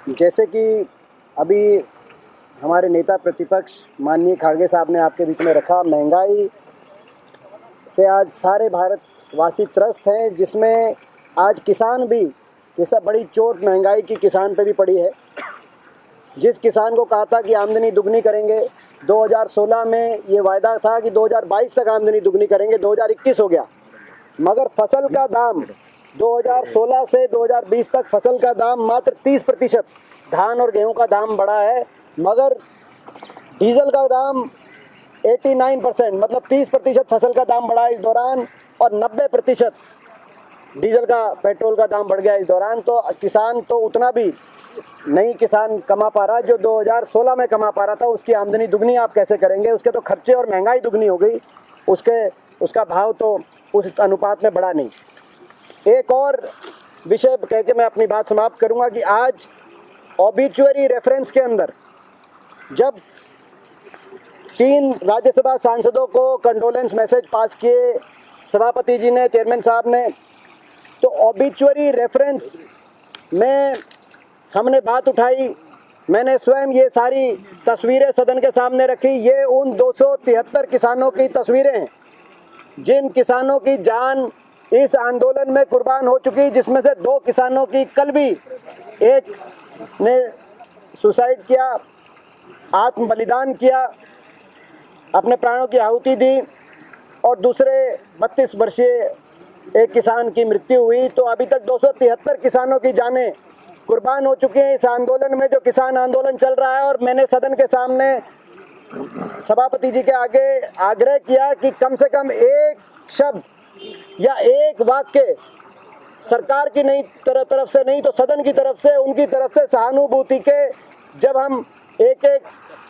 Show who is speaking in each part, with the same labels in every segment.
Speaker 1: जैसे कि अभी हमारे नेता प्रतिपक्ष माननीय खाड़गे साहब ने आपके बीच में रखा, महंगाई से आज सारे भारतवासी त्रस्त हैं, जिसमें आज किसान भी, जैसा बड़ी चोट महंगाई की किसान पे भी पड़ी है। जिस किसान को कहा था कि आमदनी दुगनी करेंगे, 2016 में ये वायदा था कि 2022 तक आमदनी दुगनी करेंगे, 2021 हो गया, मगर फसल का दाम 2016 से 2020 तक फसल का दाम मात्र 30%, धान और गेहूं का दाम बढ़ा है, मगर डीजल का दाम 89%, मतलब 30% फसल का दाम बढ़ा इस दौरान, और 90% डीजल का, पेट्रोल का दाम बढ़ गया इस दौरान। तो किसान तो उतना भी नहीं किसान कमा पा रहा जो 2016 में कमा पा रहा था। उसकी आमदनी दुगनी आप कैसे करेंगे? उसके तो खर्चे और महंगाई दुगनी हो गई, उसका भाव तो उस अनुपात में बढ़ा नहीं। एक और विषय कह के मैं अपनी बात समाप्त करूंगा कि आज ऑबिचुअरी रेफरेंस के अंदर जब 3 राज्यसभा सांसदों को कंडोलेंस मैसेज पास किए सभापति जी ने, चेयरमैन साहब ने, तो ऑबिचुअरी रेफरेंस में हमने बात उठाई। मैंने स्वयं ये सारी तस्वीरें सदन के सामने रखी। ये उन 273 किसानों की तस्वीरें हैं जिन किसानों की जान इस आंदोलन में कुर्बान हो चुकी, जिसमें से 2 किसानों की कल भी, एक ने सुसाइड किया, आत्म बलिदान किया, अपने प्राणों की आहुति दी, और दूसरे 32 वर्षीय एक किसान की मृत्यु हुई। तो अभी तक 273 किसानों की जानें कुर्बान हो चुकी हैं इस आंदोलन में, जो किसान आंदोलन चल रहा है। और मैंने सदन के सामने सभापति जी के आगे आग्रह किया कि कम से कम एक शब्द या एक वाक्य सरकार की नहीं तरफ से नहीं तो सदन की तरफ से, उनकी तरफ से सहानुभूति के, जब हम एक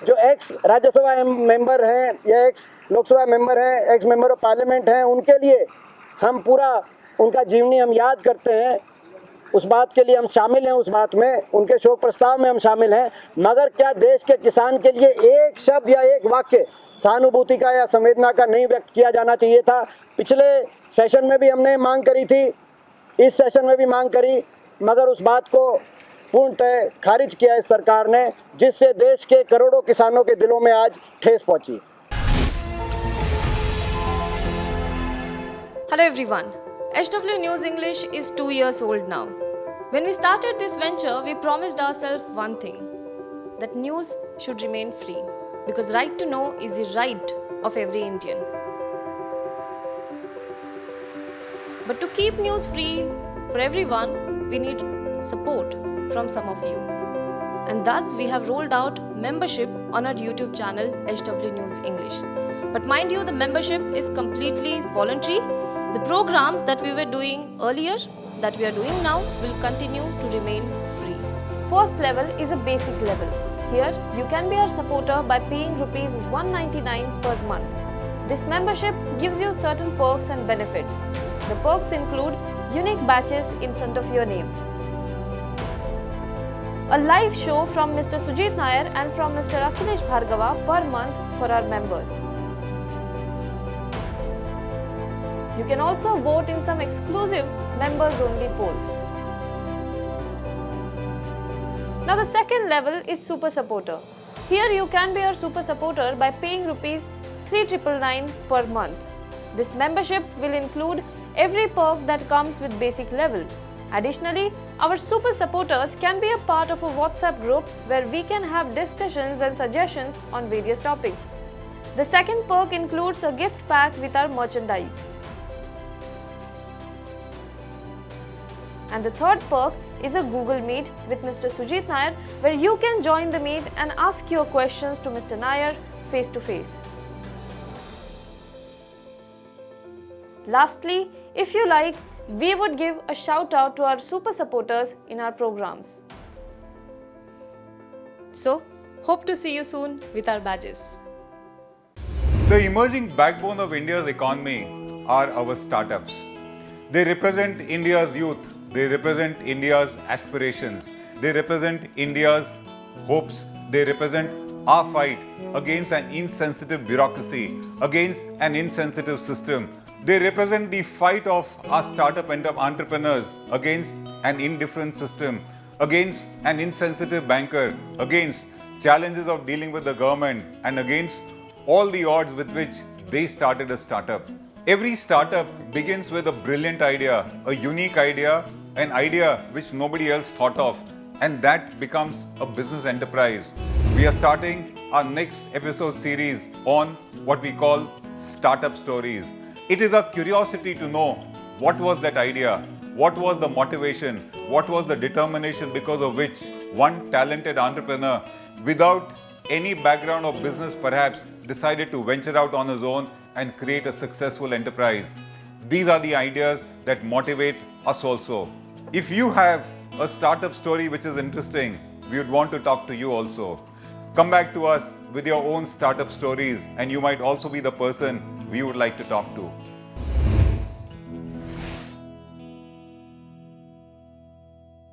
Speaker 1: जो एक्स राज्यसभा मेंबर हैं या एक्स लोकसभा मेंबर हैं, एक्स मेंबर ऑफ पार्लियामेंट हैं, उनके लिए हम पूरा उनका जीवनी हम याद करते हैं, उस बात के लिए हम शामिल हैं, उस बात में, उनके शोक प्रस्ताव में हम शामिल हैं। मगर क्या देश के किसान के लिए एक शब्द या एक वाक्य सहानुभूति का या संवेदना का नहीं व्यक्त किया जाना चाहिए था? पिछले सेशन में भी हमने मांग करी थी, इस सेशन में भी मांग करी, मगर उस बात को पूर्णतः खारिज किया इस सरकार ने, जिससे देश के करोड़ों किसानों के दिलों में आज ठेस पहुंची।
Speaker 2: Hello everyone. HW News English is 2 years old now. When we started this venture, we promised ourselves one thing, that news should remain free, because right to know is the right of every Indian. But to keep news free for everyone, we need support from some of you. And thus we have rolled out membership on our YouTube channel HW News English. But mind you, the membership is completely voluntary. The programs that we were doing earlier, that we are doing now, will continue to remain free. First level is a basic level. Here, you can be our supporter by paying rupees 199 per month. This membership gives you certain perks and benefits. The perks include unique badges in front of your name, a live show from Mr. Sujit Nair and from Mr. Akhilesh Bhargava per month for our members. You can also vote in some exclusive members-only polls. Now the second level is Super Supporter. Here you can be our Super Supporter by paying rupees 3,999 per month. This membership will include every perk that comes with basic level. Additionally, our Super Supporters can be a part of a WhatsApp group where we can have discussions and suggestions on various topics. The second perk includes a gift pack with our merchandise. And the third perk is a Google Meet with Mr. Sujit Nair, where you can join the meet and ask your questions to Mr. Nair face to face. Lastly, if you like, we would give a shout out to our super supporters in our programs. So, hope to see you soon with our badges.
Speaker 3: The emerging backbone of India's economy are our startups. They represent India's youth. They represent India's aspirations. They represent India's hopes. They represent our fight against an insensitive bureaucracy, against an insensitive system. They represent the fight of our startup entrepreneurs against an indifferent system. against an insensitive banker, against challenges of dealing with the government, and against all the odds with which they started a startup. Every startup begins with a brilliant idea, a unique idea, an idea which nobody else thought of, and that becomes a business enterprise. We are starting our next episode series on what we call startup stories. It is a curiosity to know what was that idea, what was the motivation, what was the determination because of which one talented entrepreneur, without any background of business perhaps, decided to venture out on his own and create a successful enterprise. These are the ideas that motivate us also. If you have a startup story which is interesting, we would want to talk to you also. Come back to us with your own startup stories, and you might also be the person we would like to talk to.